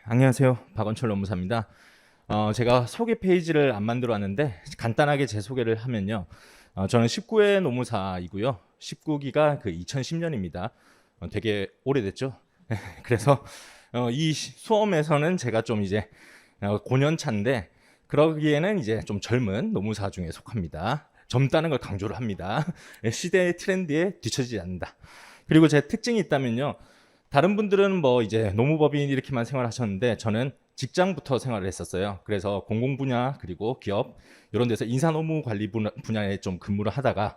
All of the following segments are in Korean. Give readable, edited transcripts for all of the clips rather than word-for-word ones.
안녕하세요. 박원철 노무사입니다. 제가 소개 페이지를 안 만들어 왔는데 간단하게 제 소개를 하면요. 저는 19회 노무사이고요. 19기가 그 2010년입니다. 되게 오래됐죠. 그래서 이 수험에서는 제가 좀 이제 고년차인데 그러기에는 이제 좀 젊은 노무사 중에 속합니다. 젊다는 걸 강조를 합니다. 시대의 트렌드에 뒤처지지 않는다. 그리고 제 특징이 있다면요. 다른 분들은 뭐 이제 노무법인 이렇게만 생활하셨는데 저는 직장부터 생활을 했었어요. 그래서 공공 분야 그리고 기업 이런 데서 인사노무 관리 분야에 좀 근무를 하다가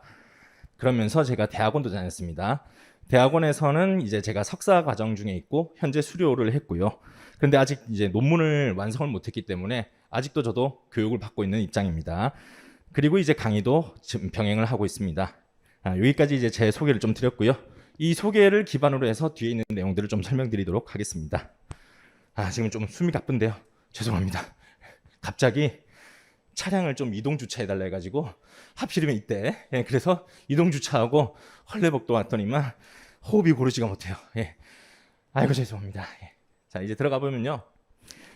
그러면서 제가 대학원도 다녔습니다. 대학원에서는 이제 제가 석사 과정 중에 있고 현재 수료를 했고요. 그런데 아직 이제 논문을 완성을 못했기 때문에 아직도 저도 교육을 받고 있는 입장입니다. 그리고 이제 강의도 지금 병행을 하고 있습니다. 여기까지 이제 제 소개를 좀 드렸고요. 이 소개를 기반으로 해서 뒤에 있는 내용들을 좀 설명드리도록 하겠습니다. 지금 좀 숨이 가쁜데요. 죄송합니다. 갑자기 차량을 좀 이동 주차해달라 해가지고 하필이면 이때 그래서 이동 주차하고 헐레복도 왔더니만 호흡이 고르지가 못해요. 아이고 죄송합니다. 자 이제 들어가 보면요.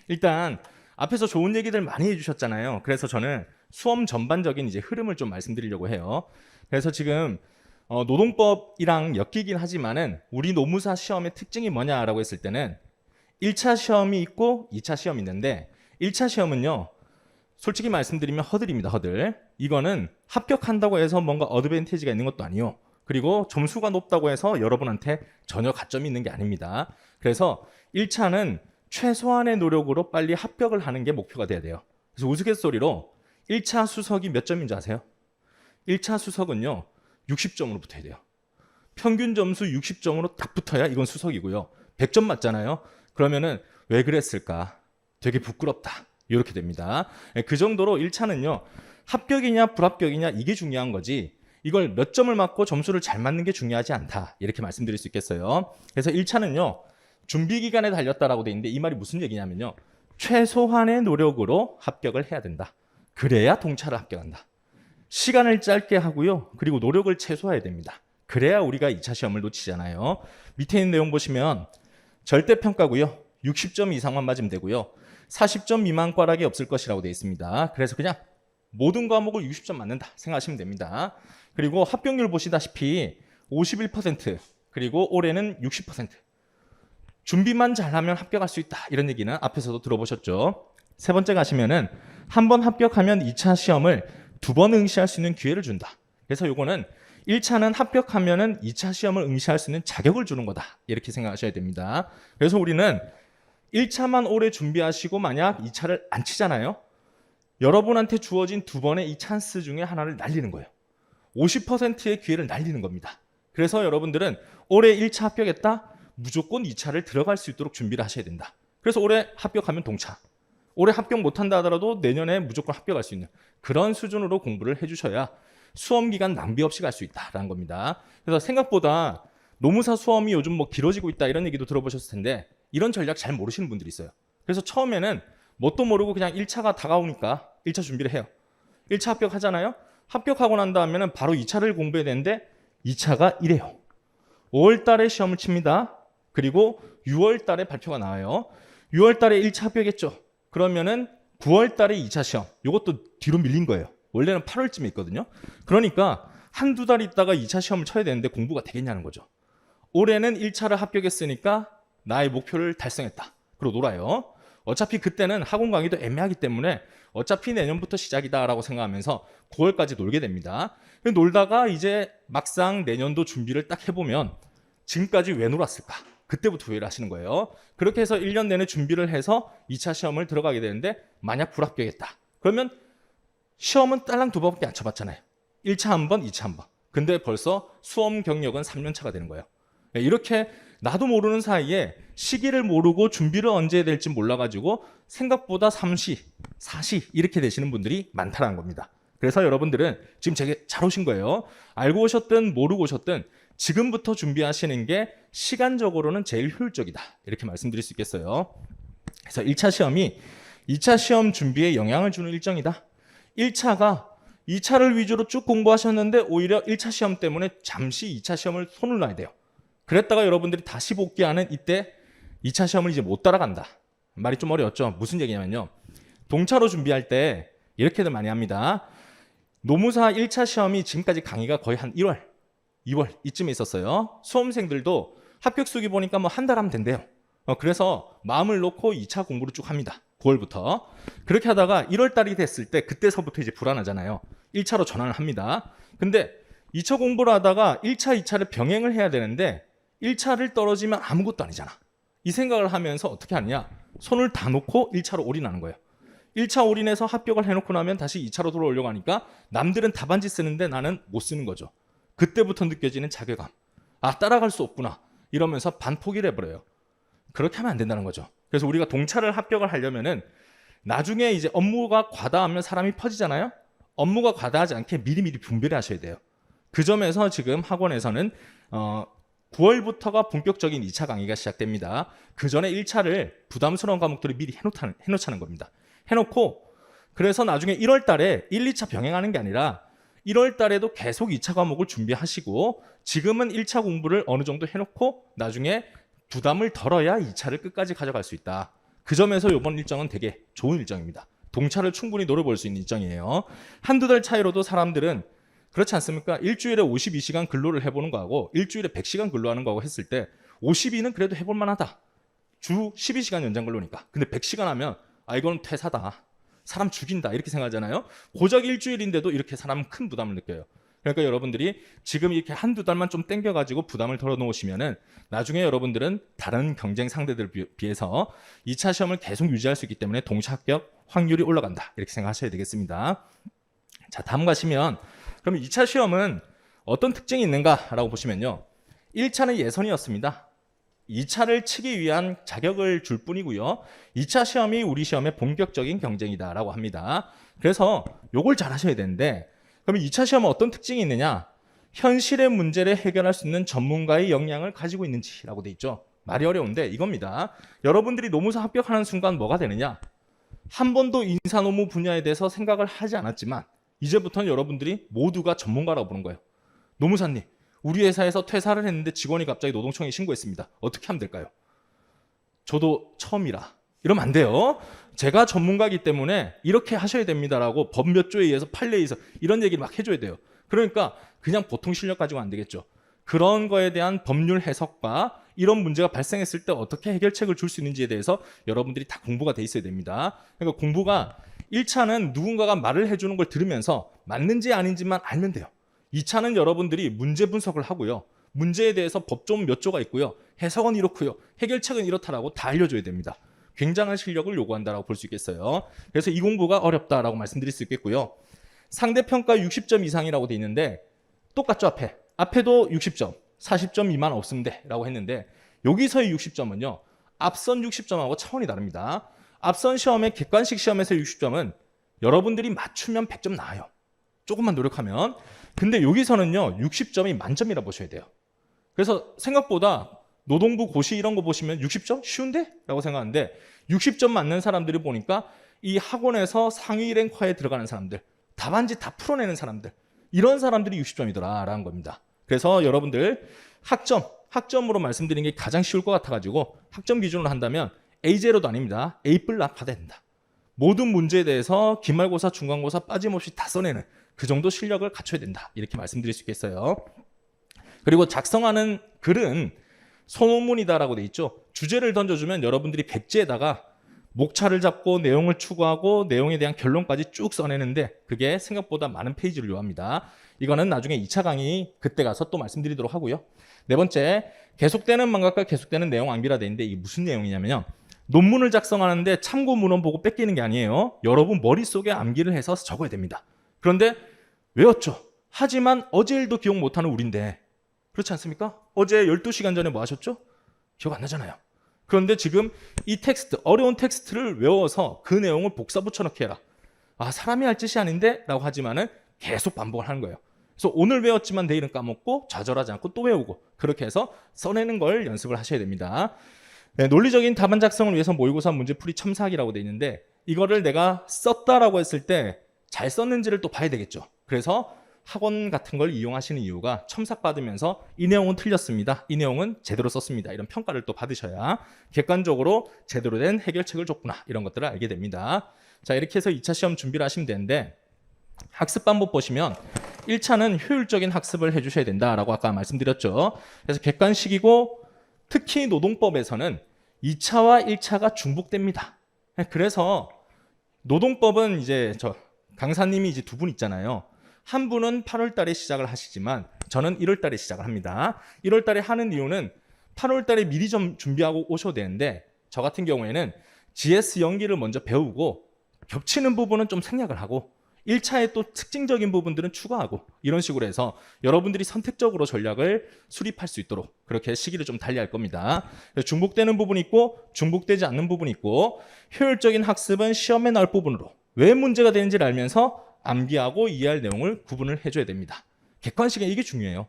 일단 앞에서 좋은 얘기들 많이 해주셨잖아요. 그래서 저는 수험 전반적인 이제 흐름을 좀 말씀드리려고 해요. 그래서 지금 노동법이랑 엮이긴 하지만은 우리 노무사 시험의 특징이 뭐냐라고 했을 때는 1차 시험이 있고 2차 시험이 있는데 1차 시험은요. 솔직히 말씀드리면 허들입니다. 허들. 이거는 합격한다고 해서 뭔가 어드밴티지가 있는 것도 아니요. 그리고 점수가 높다고 해서 여러분한테 전혀 가점이 있는 게 아닙니다. 그래서 1차는 최소한의 노력으로 빨리 합격을 하는 게 목표가 돼야 돼요. 그래서 우스갯소리로 1차 수석이 몇 점인 줄 아세요? 1차 수석은요. 60점으로 붙어야 돼요. 평균 점수 60점으로 딱 붙어야 이건 수석이고요. 100점 맞잖아요. 그러면은 왜 그랬을까? 되게 부끄럽다. 이렇게 됩니다. 그 정도로 1차는요. 합격이냐 불합격이냐 이게 중요한 거지. 이걸 몇 점을 맞고 점수를 잘 맞는 게 중요하지 않다. 이렇게 말씀드릴 수 있겠어요. 그래서 1차는요. 준비 기간에 달렸다라고 돼 있는데 이 말이 무슨 얘기냐면요. 최소한의 노력으로 합격을 해야 된다. 그래야 동차를 합격한다. 시간을 짧게 하고요. 그리고 노력을 최소화해야 됩니다. 그래야 우리가 2차 시험을 놓치잖아요. 밑에 있는 내용 보시면 절대평가고요. 60점 이상만 맞으면 되고요. 40점 미만 과락이 없을 것이라고 되어 있습니다. 그래서 그냥 모든 과목을 60점 맞는다 생각하시면 됩니다. 그리고 합격률 보시다시피 51% 그리고 올해는 60%. 준비만 잘하면 합격할 수 있다. 이런 얘기는 앞에서도 들어보셨죠. 세 번째 가시면은 한 번 합격하면 2차 시험을 2번 응시할 수 있는 기회를 준다. 그래서 요거는 1차는 합격하면은 2차 시험을 응시할 수 있는 자격을 주는 거다. 이렇게 생각하셔야 됩니다. 그래서 우리는 1차만 오래 준비하시고 만약 2차를 안 치잖아요. 여러분한테 주어진 2번의 이 찬스 중에 하나를 날리는 거예요. 50%의 기회를 날리는 겁니다. 그래서 여러분들은 올해 1차 합격했다? 무조건 2차를 들어갈 수 있도록 준비를 하셔야 된다. 그래서 올해 합격하면 동차. 올해 합격 못한다 하더라도 내년에 무조건 합격할 수 있는 그런 수준으로 공부를 해주셔야 수험 기간 낭비 없이 갈 수 있다라는 겁니다. 그래서 생각보다 노무사 수험이 요즘 뭐 길어지고 있다 이런 얘기도 들어보셨을 텐데 이런 전략 잘 모르시는 분들이 있어요. 그래서 처음에는 뭣도 모르고 그냥 1차가 다가오니까 1차 준비를 해요. 1차 합격하잖아요. 합격하고 난 다음에는 바로 2차를 공부해야 되는데 2차가 이래요. 5월 달에 시험을 칩니다. 그리고 6월 달에 발표가 나와요. 6월 달에 1차 합격했죠. 그러면은 9월 달에 2차 시험. 이것도 뒤로 밀린 거예요. 원래는 8월쯤에 있거든요. 그러니까 한두 달 있다가 2차 시험을 쳐야 되는데 공부가 되겠냐는 거죠. 올해는 1차를 합격했으니까 나의 목표를 달성했다. 그리고 놀아요. 어차피 그때는 학원 강의도 애매하기 때문에 어차피 내년부터 시작이다라고 생각하면서 9월까지 놀게 됩니다. 놀다가 이제 막상 내년도 준비를 딱 해보면 지금까지 왜 놀았을까? 그때부터 후회를 하시는 거예요. 그렇게 해서 1년 내내 준비를 해서 2차 시험을 들어가게 되는데 만약 불합격했다. 그러면 시험은 딸랑 2번밖에 안 쳐봤잖아요. 1차 한 번, 2차 한 번. 근데 벌써 수험 경력은 3년 차가 되는 거예요. 이렇게 나도 모르는 사이에 시기를 모르고 준비를 언제 해야 될지 몰라가지고 생각보다 3시, 4시 이렇게 되시는 분들이 많다는 겁니다. 그래서 여러분들은 지금 되게 잘 오신 거예요. 알고 오셨든 모르고 오셨든 지금부터 준비하시는 게 시간적으로는 제일 효율적이다. 이렇게 말씀드릴 수 있겠어요. 그래서 1차 시험이 2차 시험 준비에 영향을 주는 일정이다. 1차가 2차를 위주로 쭉 공부하셨는데 오히려 1차 시험 때문에 잠시 2차 시험을 손을 놔야 돼요. 그랬다가 여러분들이 다시 복귀하는 이때 2차 시험을 이제 못 따라간다. 말이 좀 어려웠죠. 무슨 얘기냐면요. 동차로 준비할 때 이렇게들 많이 합니다. 노무사 1차 시험이 지금까지 강의가 거의 한 1월, 2월 이쯤에 있었어요. 수험생들도 합격 수기 보니까 뭐 한 달 하면 된대요. 그래서 마음을 놓고 2차 공부를 쭉 합니다. 9월부터. 그렇게 하다가 1월 달이 됐을 때 그때서부터 이제 불안하잖아요. 1차로 전환을 합니다. 근데 2차 공부를 하다가 1차, 2차를 병행을 해야 되는데 1차를 떨어지면 아무것도 아니잖아. 이 생각을 하면서 어떻게 하느냐? 손을 다 놓고 1차로 올인하는 거예요. 1차 올인해서 합격을 해놓고 나면 다시 2차로 돌아오려고 하니까 남들은 답안지 쓰는데 나는 못 쓰는 거죠. 그때부터 느껴지는 자괴감. 아, 따라갈 수 없구나. 이러면서 반포기를 해버려요. 그렇게 하면 안 된다는 거죠. 그래서 우리가 동차를 합격을 하려면은 나중에 이제 업무가 과다하면 사람이 퍼지잖아요. 업무가 과다하지 않게 미리미리 분배를 하셔야 돼요. 그 점에서 지금 학원에서는 9월부터가 본격적인 2차 강의가 시작됩니다. 그 전에 1차를 부담스러운 과목들을 미리 해놓자는 겁니다. 해놓고 그래서 나중에 1월 달에 1, 2차 병행하는 게 아니라 1월 달에도 계속 2차 과목을 준비하시고 지금은 1차 공부를 어느 정도 해놓고 나중에 부담을 덜어야 2차를 끝까지 가져갈 수 있다. 그 점에서 이번 일정은 되게 좋은 일정입니다. 동차를 충분히 노려볼 수 있는 일정이에요. 한두 달 차이로도 사람들은 그렇지 않습니까? 일주일에 52시간 근로를 해보는 거하고 일주일에 100시간 근로하는 거하고 했을 때 52는 그래도 해볼 만하다. 주 12시간 연장 근로니까. 근데 100시간 하면 아 이건 퇴사다. 사람 죽인다. 이렇게 생각하잖아요. 고작 일주일인데도 이렇게 사람은 큰 부담을 느껴요. 그러니까 여러분들이 지금 이렇게 한두 달만 좀 땡겨가지고 부담을 덜어놓으시면은 나중에 여러분들은 다른 경쟁 상대들 비해서 2차 시험을 계속 유지할 수 있기 때문에 동차 합격 확률이 올라간다. 이렇게 생각하셔야 되겠습니다. 자, 다음 가시면 그럼 2차 시험은 어떤 특징이 있는가라고 보시면요. 1차는 예선이었습니다. 2차를 치기 위한 자격을 줄 뿐이고요. 2차 시험이 우리 시험의 본격적인 경쟁이다라고 합니다. 그래서 요걸 잘 하셔야 되는데 그럼 2차 시험은 어떤 특징이 있느냐? 현실의 문제를 해결할 수 있는 전문가의 역량을 가지고 있는지라고 돼 있죠. 말이 어려운데 이겁니다. 여러분들이 노무사 합격하는 순간 뭐가 되느냐? 한 번도 인사노무 분야에 대해서 생각을 하지 않았지만 이제부터는 여러분들이 모두가 전문가라고 보는 거예요. 노무사님, 우리 회사에서 퇴사를 했는데 직원이 갑자기 노동청에 신고했습니다. 어떻게 하면 될까요? 저도 처음이라. 이러면 안 돼요. 제가 전문가이기 때문에 이렇게 하셔야 됩니다라고 법 몇 조에 의해서 판례에 의해서 이런 얘기를 막 해줘야 돼요. 그러니까 그냥 보통 실력 가지고 안 되겠죠. 그런 거에 대한 법률 해석과 이런 문제가 발생했을 때 어떻게 해결책을 줄 수 있는지에 대해서 여러분들이 다 공부가 돼 있어야 됩니다. 그러니까 공부가 1차는 누군가가 말을 해주는 걸 들으면서 맞는지 아닌지만 알면 돼요. 2차는 여러분들이 문제 분석을 하고요. 문제에 대해서 법조 몇 조가 있고요. 해석은 이렇고요. 해결책은 이렇다라고 다 알려줘야 됩니다. 굉장한 실력을 요구한다라고 볼 수 있겠어요. 그래서 이 공부가 어렵다라고 말씀드릴 수 있겠고요. 상대평가 60점 이상이라고 돼 있는데 똑같죠 앞에. 앞에도 60점, 40점 미만 없으면 돼라고 했는데 여기서의 60점은요. 앞선 60점하고 차원이 다릅니다. 앞선 시험의 객관식 시험에서의 60점은 여러분들이 맞추면 100점 나와요. 조금만 노력하면. 근데 여기서는요. 60점이 만점이라 보셔야 돼요. 그래서 생각보다 노동부 고시 이런 거 보시면 60점? 쉬운데? 라고 생각하는데 60점 맞는 사람들이 보니까 이 학원에서 상위 랭커에 들어가는 사람들, 답안지 다 풀어내는 사람들, 이런 사람들이 60점이더라 라는 겁니다. 그래서 여러분들 학점으로 말씀드린 게 가장 쉬울 것 같아가지고 학점 기준으로 한다면 A0도 아닙니다. A+ 받아야 된다. 모든 문제에 대해서 기말고사, 중간고사 빠짐없이 다 써내는 그 정도 실력을 갖춰야 된다. 이렇게 말씀드릴 수 있겠어요. 그리고 작성하는 글은 소논문이다라고 돼 있죠. 주제를 던져주면 여러분들이 백지에다가 목차를 잡고 내용을 추구하고 내용에 대한 결론까지 쭉 써내는데 그게 생각보다 많은 페이지를 요합니다. 이거는 나중에 2차 강의 그때 가서 또 말씀드리도록 하고요. 네 번째, 계속되는 망각과 계속되는 내용 암기라 돼 있는데 이게 무슨 내용이냐면요. 논문을 작성하는데 참고 문헌 보고 뺏기는 게 아니에요. 여러분 머릿속에 암기를 해서 적어야 됩니다. 그런데 외웠죠. 하지만 어제 일도 기억 못하는 우린데 그렇지 않습니까? 어제 12시간 전에 뭐 하셨죠? 기억 안 나잖아요. 그런데 지금 이 텍스트, 어려운 텍스트를 외워서 그 내용을 복사 붙여넣기 해라. 아, 사람이 할 짓이 아닌데? 라고 하지만은 계속 반복을 하는 거예요. 그래서 오늘 외웠지만 내일은 까먹고 좌절하지 않고 또 외우고 그렇게 해서 써내는 걸 연습을 하셔야 됩니다. 네, 논리적인 답안 작성을 위해서 모의고사 문제풀이 첨삭이라고 돼 있는데 이거를 내가 썼다라고 했을 때 잘 썼는지를 또 봐야 되겠죠. 그래서 학원 같은 걸 이용하시는 이유가 첨삭받으면서 이 내용은 틀렸습니다. 이 내용은 제대로 썼습니다. 이런 평가를 또 받으셔야 객관적으로 제대로 된 해결책을 줬구나. 이런 것들을 알게 됩니다. 자, 이렇게 해서 2차 시험 준비를 하시면 되는데 학습 방법 보시면 1차는 효율적인 학습을 해주셔야 된다라고 아까 말씀드렸죠. 그래서 객관식이고 특히 노동법에서는 2차와 1차가 중복됩니다. 그래서 노동법은 이제 저 강사님이 이제 두 분 있잖아요. 한 분은 8월 달에 시작을 하시지만 저는 1월 달에 시작을 합니다. 1월 달에 하는 이유는 8월 달에 미리 좀 준비하고 오셔도 되는데 저 같은 경우에는 GS 연기를 먼저 배우고 겹치는 부분은 좀 생략을 하고 1차에 또 특징적인 부분들은 추가하고 이런 식으로 해서 여러분들이 선택적으로 전략을 수립할 수 있도록 그렇게 시기를 좀 달리할 겁니다. 중복되는 부분이 있고 중복되지 않는 부분이 있고 효율적인 학습은 시험에 나올 부분으로 왜 문제가 되는지를 알면서 암기하고 이해할 내용을 구분을 해줘야 됩니다. 객관식에 이게 중요해요.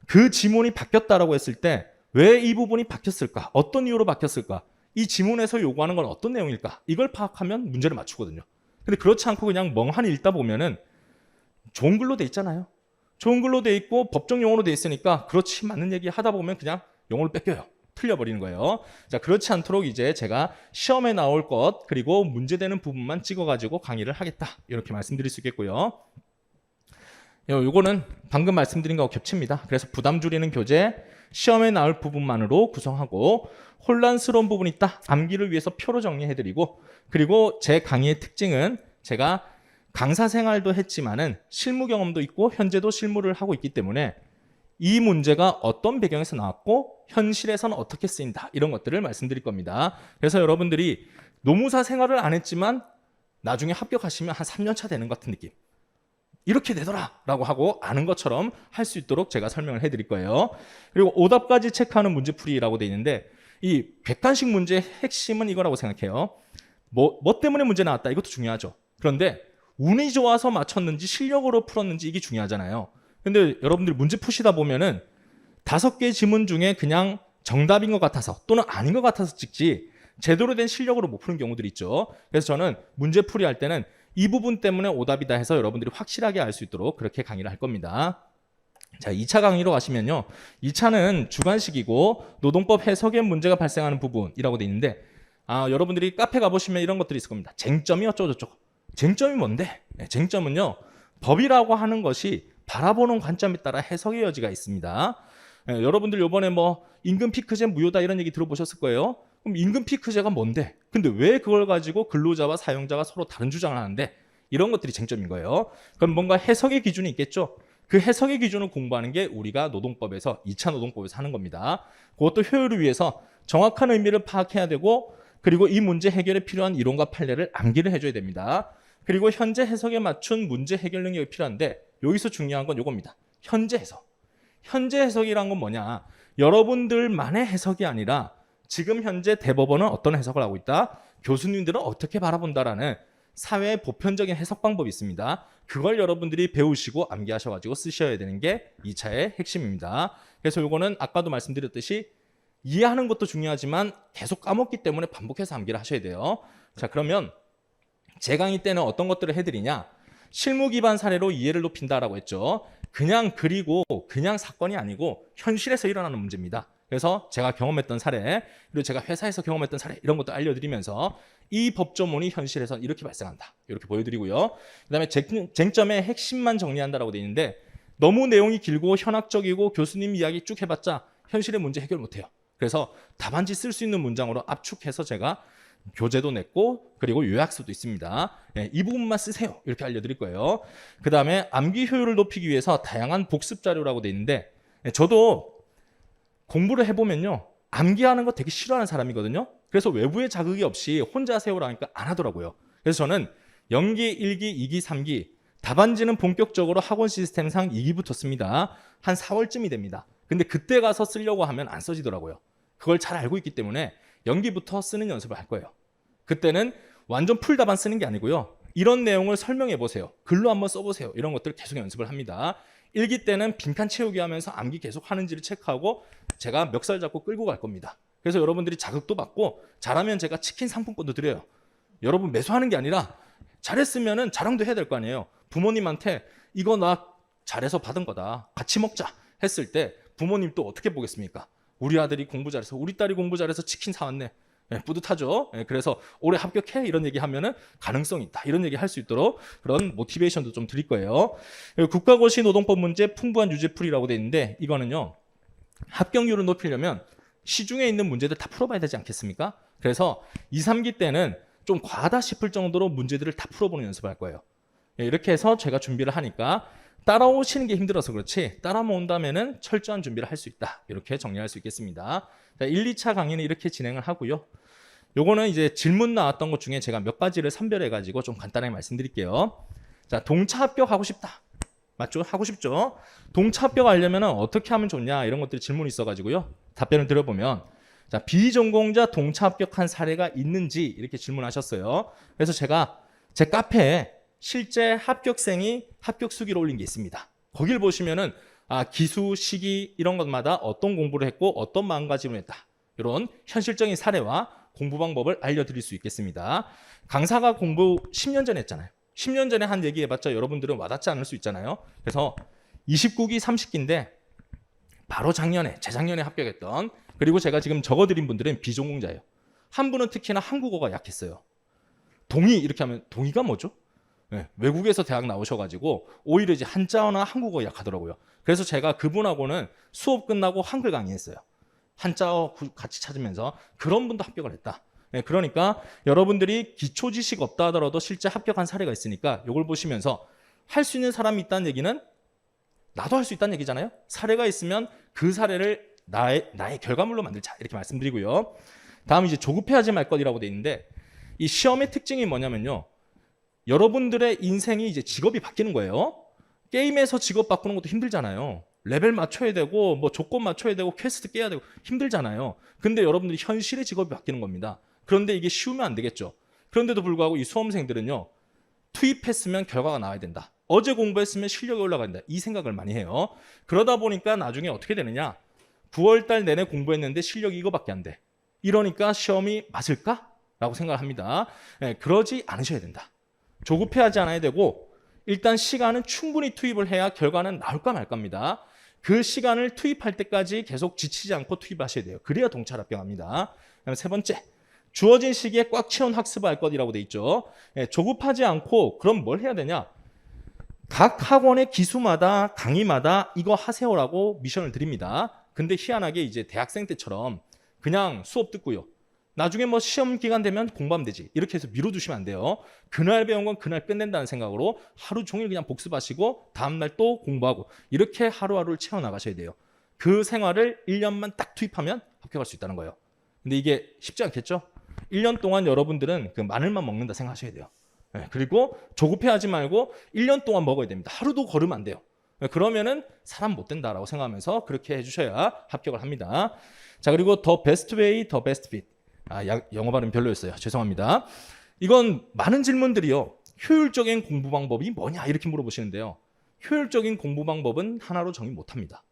그 지문이 바뀌었다라고 했을 때 왜 이 부분이 바뀌었을까? 어떤 이유로 바뀌었을까? 이 지문에서 요구하는 건 어떤 내용일까? 이걸 파악하면 문제를 맞추거든요. 근데 그렇지 않고 그냥 멍하니 읽다 보면은 좋은 글로 돼 있잖아요. 좋은 글로 돼 있고 법정 용어로 돼 있으니까 그렇지 맞는 얘기 하다 보면 그냥 용어를 뺏겨요. 틀려버리는 거예요. 자, 그렇지 않도록 이제 제가 시험에 나올 것 그리고 문제되는 부분만 찍어가지고 강의를 하겠다. 이렇게 말씀드릴 수 있겠고요. 요거는 방금 말씀드린 거하고 겹칩니다. 그래서 부담 줄이는 교재, 시험에 나올 부분만으로 구성하고 혼란스러운 부분이 있다. 암기를 위해서 표로 정리해드리고 그리고 제 강의의 특징은 제가 강사 생활도 했지만은 실무 경험도 있고 현재도 실무를 하고 있기 때문에 이 문제가 어떤 배경에서 나왔고 현실에서는 어떻게 쓰인다. 이런 것들을 말씀드릴 겁니다. 그래서 여러분들이 노무사 생활을 안 했지만 나중에 합격하시면 한 3년 차 되는 것 같은 느낌. 이렇게 되더라 라고 하고 아는 것처럼 할 수 있도록 제가 설명을 해드릴 거예요. 그리고 오답까지 체크하는 문제풀이라고 되어 있는데 이 객관식 문제의 핵심은 이거라고 생각해요. 뭐 때문에 문제 나왔다 이것도 중요하죠. 그런데 운이 좋아서 맞췄는지 실력으로 풀었는지 이게 중요하잖아요. 근데 여러분들이 문제 푸시다 보면은 5개 지문 중에 그냥 정답인 것 같아서 또는 아닌 것 같아서 찍지 제대로 된 실력으로 못 푸는 경우들이 있죠. 그래서 저는 문제 풀이 할 때는 이 부분 때문에 오답이다 해서 여러분들이 확실하게 알 수 있도록 그렇게 강의를 할 겁니다. 자, 2차 강의로 가시면요. 2차는 주관식이고 노동법 해석에 문제가 발생하는 부분이라고 돼 있는데 여러분들이 카페 가보시면 이런 것들이 있을 겁니다. 쟁점이 어쩌고저쩌고. 쟁점이 뭔데? 네, 쟁점은요. 법이라고 하는 것이 바라보는 관점에 따라 해석의 여지가 있습니다. 네, 여러분들 요번에 뭐 임금 피크제 무효다 이런 얘기 들어보셨을 거예요. 그럼 임금 피크제가 뭔데? 근데 왜 그걸 가지고 근로자와 사용자가 서로 다른 주장을 하는데? 이런 것들이 쟁점인 거예요. 그럼 뭔가 해석의 기준이 있겠죠? 그 해석의 기준을 공부하는 게 우리가 노동법에서 2차 노동법에서 하는 겁니다. 그것도 효율을 위해서 정확한 의미를 파악해야 되고 그리고 이 문제 해결에 필요한 이론과 판례를 암기를 해줘야 됩니다. 그리고 현재 해석에 맞춘 문제 해결 능력이 필요한데 여기서 중요한 건 이겁니다. 현재 해석. 현재 해석이란 건 뭐냐? 여러분들만의 해석이 아니라 지금 현재 대법원은 어떤 해석을 하고 있다? 교수님들은 어떻게 바라본다라는 사회의 보편적인 해석 방법이 있습니다. 그걸 여러분들이 배우시고 암기하셔가지고 쓰셔야 되는 게 2차의 핵심입니다. 그래서 이거는 아까도 말씀드렸듯이 이해하는 것도 중요하지만 계속 까먹기 때문에 반복해서 암기를 하셔야 돼요. 자, 그러면 제 강의 때는 어떤 것들을 해드리냐? 실무 기반 사례로 이해를 높인다라고 했죠. 그냥 그리고 그냥 사건이 아니고 현실에서 일어나는 문제입니다. 그래서 제가 경험했던 사례, 그리고 제가 회사에서 경험했던 사례 이런 것도 알려드리면서 이 법조문이 현실에서 이렇게 발생한다. 이렇게 보여드리고요. 그다음에 쟁점의 핵심만 정리한다라고 되어 있는데 너무 내용이 길고 현학적이고 교수님 이야기 쭉 해봤자 현실의 문제 해결 못해요. 그래서 답안지 쓸 수 있는 문장으로 압축해서 제가 교재도 냈고 그리고 요약서도 있습니다. 네, 이 부분만 쓰세요. 이렇게 알려드릴 거예요. 그 다음에 암기 효율을 높이기 위해서 다양한 복습 자료라고 돼 있는데 저도 공부를 해보면요. 암기하는 거 되게 싫어하는 사람이거든요. 그래서 외부의 자극이 없이 혼자 세우라니까 안 하더라고요. 그래서 저는 연기 1기, 2기, 3기 답안지는 본격적으로 학원 시스템상 2기부터 씁니다. 한 4월쯤이 됩니다. 근데 그때 가서 쓰려고 하면 안 써지더라고요. 그걸 잘 알고 있기 때문에 연기부터 쓰는 연습을 할 거예요. 그때는 완전 풀 답안 쓰는 게 아니고요. 이런 내용을 설명해 보세요. 글로 한번 써보세요. 이런 것들 계속 연습을 합니다. 1기 때는 빈칸 채우기 하면서 암기 계속 하는지를 체크하고 제가 멱살 잡고 끌고 갈 겁니다. 그래서 여러분들이 자극도 받고 잘하면 제가 치킨 상품권도 드려요. 여러분 매수하는 게 아니라 잘했으면 자랑도 해야 될 거 아니에요. 부모님한테 이거 나 잘해서 받은 거다. 같이 먹자 했을 때 부모님 또 어떻게 보겠습니까? 우리 아들이 공부 잘해서, 우리 딸이 공부 잘해서 치킨 사왔네. 뿌듯하죠. 그래서 올해 합격해 이런 얘기 하면은 가능성이 있다 이런 얘기 할 수 있도록 그런 모티베이션도 좀 드릴 거예요. 국가고시 노동법 문제 풍부한 유제풀이라고 돼 있는데, 이거는요 합격률을 높이려면 시중에 있는 문제들 다 풀어봐야 되지 않겠습니까? 그래서 2, 3기 때는 좀 과하다 싶을 정도로 문제들을 다 풀어보는 연습을 할 거예요. 이렇게 해서 제가 준비를 하니까 따라오시는 게 힘들어서 그렇지 따라온다면은 철저한 준비를 할 수 있다. 이렇게 정리할 수 있겠습니다. 자, 1, 2차 강의는 이렇게 진행을 하고요. 요거는 이제 질문 나왔던 것 중에 제가 몇 가지를 선별해 가지고 좀 간단하게 말씀드릴게요. 자, 동차 합격하고 싶다. 맞죠? 하고 싶죠? 동차 합격하려면 어떻게 하면 좋냐 이런 것들이 질문이 있어 가지고요. 답변을 드려보면, 자, 비전공자 동차 합격한 사례가 있는지 이렇게 질문하셨어요. 그래서 제가 제 카페에 실제 합격생이 합격 수기를 올린 게 있습니다. 거길 보시면은 기수, 시기 이런 것마다 어떤 공부를 했고 어떤 마음가짐을 했다. 이런 현실적인 사례와 공부 방법을 알려드릴 수 있겠습니다. 강사가 공부 10년 전에 했잖아요. 10년 전에 한 얘기 해봤자 여러분들은 와닿지 않을 수 있잖아요. 그래서 29기, 30기인데 바로 작년에, 재작년에 합격했던, 그리고 제가 지금 적어드린 분들은 비전공자예요. 한 분은 특히나 한국어가 약했어요. 동의 이렇게 하면 동의가 뭐죠? 외국에서 대학 나오셔가지고 오히려 이제 한자어나 한국어 약하더라고요. 그래서 제가 그분하고는 수업 끝나고 한글 강의했어요. 한자어 같이 찾으면서 그런 분도 합격을 했다. 그러니까 여러분들이 기초 지식 없다 하더라도 실제 합격한 사례가 있으니까 이걸 보시면서 할 수 있는 사람이 있다는 얘기는 나도 할 수 있다는 얘기잖아요. 사례가 있으면 그 사례를 나의 결과물로 만들자 이렇게 말씀드리고요. 다음 이제 조급해하지 말 것이라고 돼 있는데, 이 시험의 특징이 뭐냐면요. 여러분들의 인생이 이제 직업이 바뀌는 거예요. 게임에서 직업 바꾸는 것도 힘들잖아요. 레벨 맞춰야 되고 뭐 조건 맞춰야 되고 퀘스트 깨야 되고 힘들잖아요. 근데 여러분들이 현실의 직업이 바뀌는 겁니다. 그런데 이게 쉬우면 안 되겠죠. 그런데도 불구하고 이 수험생들은요. 투입했으면 결과가 나와야 된다. 어제 공부했으면 실력이 올라간다. 이 생각을 많이 해요. 그러다 보니까 나중에 어떻게 되느냐. 9월달 내내 공부했는데 실력이 이거밖에 안 돼. 이러니까 시험이 맞을까? 라고 생각을 합니다. 그러지 않으셔야 된다. 조급해하지 않아야 되고 일단 시간은 충분히 투입을 해야 결과는 나올까 말까입니다. 그 시간을 투입할 때까지 계속 지치지 않고 투입하셔야 돼요. 그래야 동차를 합격합니다. 그다음에 세 번째, 주어진 시기에 꽉 채운 학습을 할 것이라고 돼 있죠. 조급하지 않고 그럼 뭘 해야 되냐? 각 학원의 기수마다 강의마다 이거 하세요라고 미션을 드립니다. 근데 희한하게 이제 대학생 때처럼 그냥 수업 듣고요. 나중에 뭐 시험 기간 되면 공부하면 되지. 이렇게 해서 미뤄두시면 안 돼요. 그날 배운 건 그날 끝낸다는 생각으로 하루 종일 그냥 복습하시고 다음날 또 공부하고 이렇게 하루하루를 채워나가셔야 돼요. 그 생활을 1년만 딱 투입하면 합격할 수 있다는 거예요. 근데 이게 쉽지 않겠죠? 1년 동안 여러분들은 그 마늘만 먹는다 생각하셔야 돼요. 그리고 조급해하지 말고 1년 동안 먹어야 됩니다. 하루도 걸으면 안 돼요. 그러면은 사람 못 된다라고 생각하면서 그렇게 해주셔야 합격을 합니다. 자, 그리고 더 베스트 웨이, 더 베스트 핏. 영어 발음 별로였어요. 죄송합니다. 이건 많은 질문들이요. 효율적인 공부 방법이 뭐냐 이렇게 물어보시는데요. 효율적인 공부 방법은 하나로 정의 못합니다.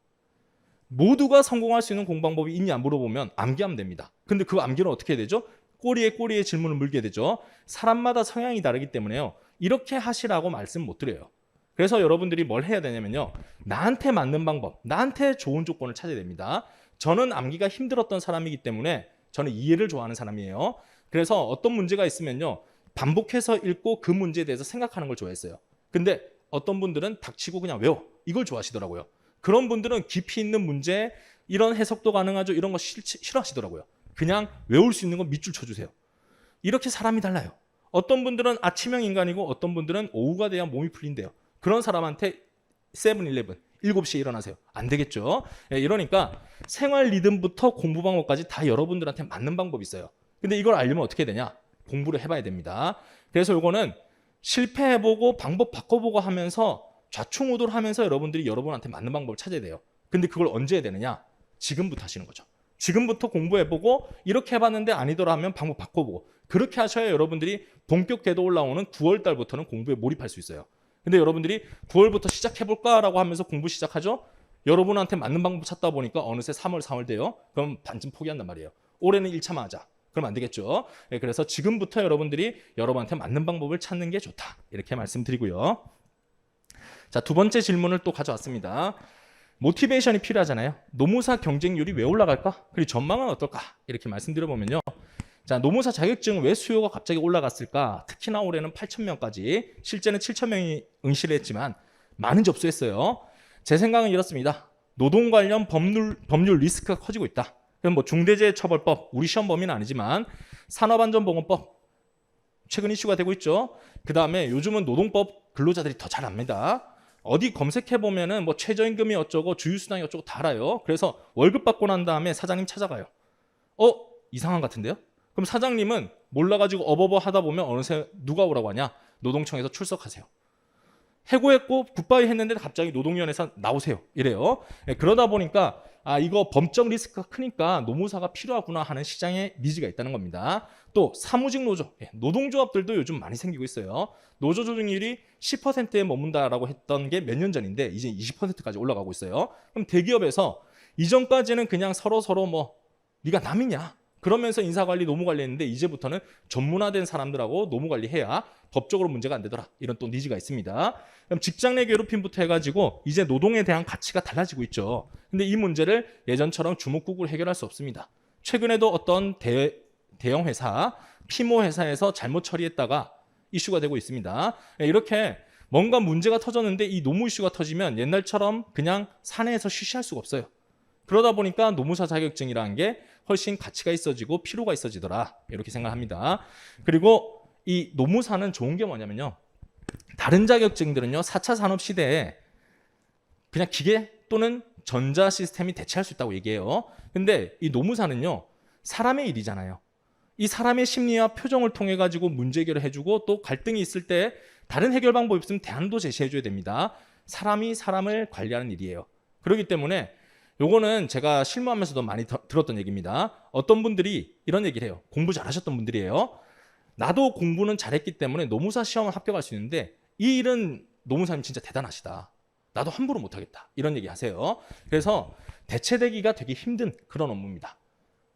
모두가 성공할 수 있는 공부 방법이 있냐 물어보면 암기하면 됩니다. 근데 그 암기는 어떻게 해야 되죠? 꼬리에 질문을 물게 되죠. 사람마다 성향이 다르기 때문에요. 이렇게 하시라고 말씀 못 드려요. 그래서 여러분들이 뭘 해야 되냐면요. 나한테 맞는 방법, 나한테 좋은 조건을 찾아야 됩니다. 저는 암기가 힘들었던 사람이기 때문에 저는 이해를 좋아하는 사람이에요. 그래서 어떤 문제가 있으면요. 반복해서 읽고 그 문제에 대해서 생각하는 걸 좋아했어요. 근데 어떤 분들은 닥치고 그냥 외워. 이걸 좋아하시더라고요. 그런 분들은 깊이 있는 문제, 이런 해석도 가능하죠. 이런 거 싫어하시더라고요. 그냥 외울 수 있는 건 밑줄 쳐주세요. 이렇게 사람이 달라요. 어떤 분들은 아침형 인간이고 어떤 분들은 오후가 돼야 몸이 풀린대요. 그런 사람한테 세븐일레븐 7시에 일어나세요. 안 되겠죠? 이러니까 생활 리듬부터 공부 방법까지 다 여러분들한테 맞는 방법이 있어요. 근데 이걸 알려면 어떻게 되냐? 공부를 해봐야 됩니다. 그래서 이거는 실패해보고 방법 바꿔보고 하면서 좌충우돌 하면서 여러분들이 여러분한테 맞는 방법을 찾아야 돼요. 근데 그걸 언제 해야 되느냐? 지금부터 하시는 거죠. 지금부터 공부해보고 이렇게 해봤는데 아니더라 하면 방법 바꿔보고 그렇게 하셔야 여러분들이 본격 궤도 올라오는 9월 달부터는 공부에 몰입할 수 있어요. 근데 여러분들이 9월부터 시작해볼까라고 하면서 공부 시작하죠? 여러분한테 맞는 방법 찾다 보니까 어느새 3월, 4월 돼요. 그럼 반쯤 포기한단 말이에요. 올해는 1차만 하자. 그럼 안 되겠죠? 그래서 지금부터 여러분들이 여러분한테 맞는 방법을 찾는 게 좋다. 이렇게 말씀드리고요. 자, 두 번째 질문을 또 가져왔습니다. 모티베이션이 필요하잖아요. 노무사 경쟁률이 왜 올라갈까? 그리고 전망은 어떨까? 이렇게 말씀드려보면요. 자, 노무사 자격증 왜 수요가 갑자기 올라갔을까? 특히나 올해는 8,000명까지, 실제는 7,000명이 응시를 했지만 많은 접수했어요. 제 생각은 이렇습니다. 노동 관련 법률 리스크가 커지고 있다. 그럼 뭐 중대재해처벌법, 우리 시험 범위는 아니지만 산업안전보건법 최근 이슈가 되고 있죠. 그 다음에 요즘은 노동법 근로자들이 더 잘 압니다. 어디 검색해 보면은 뭐 최저임금이 어쩌고 주휴수당이 어쩌고 다 알아요. 그래서 월급 받고 난 다음에 사장님 찾아가요. 이상한 것 같은데요? 그럼 사장님은 몰라가지고 어버버 하다 보면 어느새 누가 오라고 하냐? 노동청에서 출석하세요. 해고했고 굿바이 했는데 갑자기 노동위원회에서 나오세요. 이래요. 그러다 보니까 이거 법적 리스크가 크니까 노무사가 필요하구나 하는 시장에 니즈가 있다는 겁니다. 또 사무직 노조, 노동조합들도 요즘 많이 생기고 있어요. 노조 조직률이 10%에 머문다라고 했던 게 몇 년 전인데 이제 20%까지 올라가고 있어요. 그럼 대기업에서 이전까지는 그냥 서로 뭐 네가 남이냐? 그러면서 인사관리, 노무관리 했는데 이제부터는 전문화된 사람들하고 노무관리해야 법적으로 문제가 안 되더라. 이런 또 니즈가 있습니다. 그럼 직장 내 괴롭힘부터 해가지고 이제 노동에 대한 가치가 달라지고 있죠. 근데 이 문제를 예전처럼 주먹구구로 해결할 수 없습니다. 최근에도 어떤 대형 회사, 피모 회사에서 잘못 처리했다가 이슈가 되고 있습니다. 이렇게 뭔가 문제가 터졌는데 이 노무 이슈가 터지면 옛날처럼 그냥 사내에서 쉬쉬할 수가 없어요. 그러다 보니까 노무사 자격증이라는 게 훨씬 가치가 있어지고 필요가 있어지더라. 이렇게 생각합니다. 그리고 이 노무사는 좋은 게 뭐냐면요. 다른 자격증들은요. 4차 산업 시대에 그냥 기계 또는 전자 시스템이 대체할 수 있다고 얘기해요. 근데 이 노무사는요. 사람의 일이잖아요. 이 사람의 심리와 표정을 통해 가지고 문제 해결을 해주고 또 갈등이 있을 때 다른 해결 방법이 있으면 대안도 제시해줘야 됩니다. 사람이 사람을 관리하는 일이에요. 그렇기 때문에 요거는 제가 실무하면서도 많이 들었던 얘기입니다. 어떤 분들이 이런 얘기를 해요. 공부 잘하셨던 분들이에요. 나도 공부는 잘했기 때문에 노무사 시험을 합격할 수 있는데 이 일은 노무사님 진짜 대단하시다. 나도 함부로 못하겠다. 이런 얘기 하세요. 그래서 대체되기가 되게 힘든 그런 업무입니다.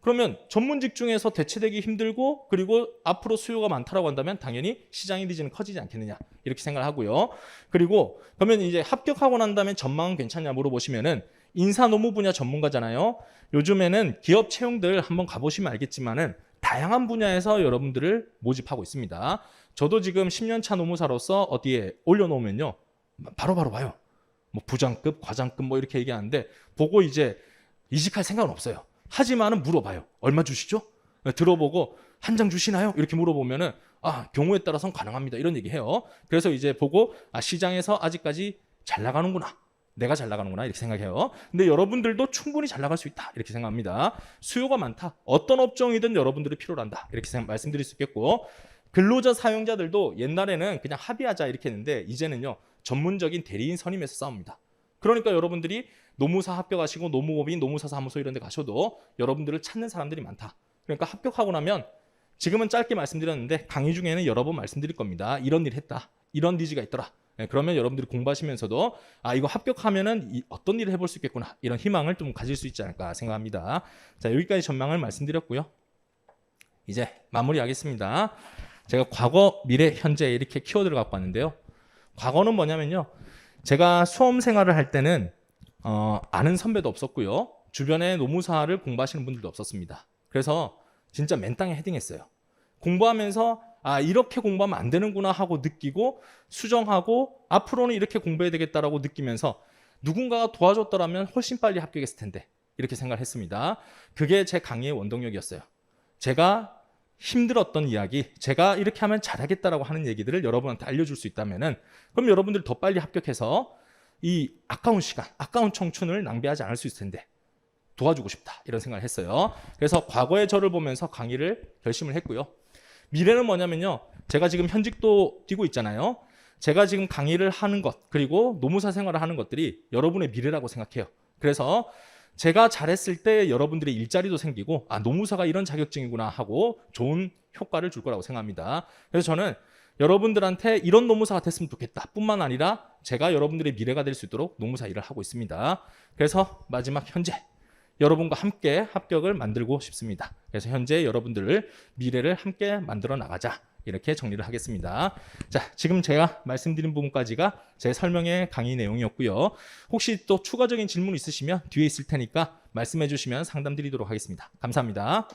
그러면 전문직 중에서 대체되기 힘들고 그리고 앞으로 수요가 많다라고 한다면 당연히 시장의 니즈는 커지지 않겠느냐 이렇게 생각을 하고요. 그리고 그러면 이제 합격하고 난 다음에 전망은 괜찮냐 물어보시면은 인사 노무 분야 전문가잖아요. 요즘에는 기업 채용들 한번 가보시면 알겠지만은 다양한 분야에서 여러분들을 모집하고 있습니다. 저도 지금 10년 차 노무사로서 어디에 올려놓으면요. 바로바로 봐요. 뭐 부장급, 과장급 뭐 이렇게 얘기하는데 보고 이제 이직할 생각은 없어요. 하지만은 물어봐요. 얼마 주시죠? 들어보고 한 장 주시나요? 이렇게 물어보면은 경우에 따라서는 가능합니다. 이런 얘기해요. 그래서 이제 보고 시장에서 아직까지 잘 나가는구나. 내가 잘 나가는구나 이렇게 생각해요. 근데 여러분들도 충분히 잘 나갈 수 있다 이렇게 생각합니다. 수요가 많다. 어떤 업종이든 여러분들이 필요로 한다 이렇게 말씀드릴 수 있겠고 근로자 사용자들도 옛날에는 그냥 합의하자 이렇게 했는데 이제는요 전문적인 대리인 선임해서 싸웁니다. 그러니까 여러분들이 노무사 합격하시고 노무법인, 노무사 사무소 이런 데 가셔도 여러분들을 찾는 사람들이 많다. 그러니까 합격하고 나면 지금은 짧게 말씀드렸는데 강의 중에는 여러 번 말씀드릴 겁니다. 이런 일 했다. 이런 니즈가 있더라. 그러면 여러분들이 공부하시면서도 이거 합격하면은 어떤 일을 해볼 수 있겠구나. 이런 희망을 좀 가질 수 있지 않을까 생각합니다. 자, 여기까지 전망을 말씀드렸고요. 이제 마무리하겠습니다. 제가 과거, 미래, 현재 이렇게 키워드를 갖고 왔는데요. 과거는 뭐냐면요. 제가 수험 생활을 할 때는 아는 선배도 없었고요. 주변에 노무사를 공부하시는 분들도 없었습니다. 그래서 진짜 맨땅에 헤딩했어요. 공부하면서 이렇게 공부하면 안 되는구나 하고 느끼고 수정하고 앞으로는 이렇게 공부해야 되겠다라고 느끼면서 누군가가 도와줬더라면 훨씬 빨리 합격했을 텐데 이렇게 생각을 했습니다. 그게 제 강의의 원동력이었어요. 제가 힘들었던 이야기, 제가 이렇게 하면 잘하겠다라고 하는 얘기들을 여러분한테 알려줄 수 있다면은 그럼 여러분들 더 빨리 합격해서 이 아까운 시간, 아까운 청춘을 낭비하지 않을 수 있을 텐데 도와주고 싶다 이런 생각을 했어요. 그래서 과거의 저를 보면서 강의를 결심을 했고요. 미래는 뭐냐면요. 제가 지금 현직도 뛰고 있잖아요. 제가 지금 강의를 하는 것 그리고 노무사 생활을 하는 것들이 여러분의 미래라고 생각해요. 그래서 제가 잘했을 때 여러분들의 일자리도 생기고 노무사가 이런 자격증이구나 하고 좋은 효과를 줄 거라고 생각합니다. 그래서 저는 여러분들한테 이런 노무사가 됐으면 좋겠다 뿐만 아니라 제가 여러분들의 미래가 될 수 있도록 노무사 일을 하고 있습니다. 그래서 마지막 현재 여러분과 함께 합격을 만들고 싶습니다. 그래서 현재 여러분들을 미래를 함께 만들어 나가자 이렇게 정리를 하겠습니다. 자, 지금 제가 말씀드린 부분까지가 제 설명의 강의 내용이었고요. 혹시 또 추가적인 질문 있으시면 뒤에 있을 테니까 말씀해 주시면 상담 드리도록 하겠습니다. 감사합니다.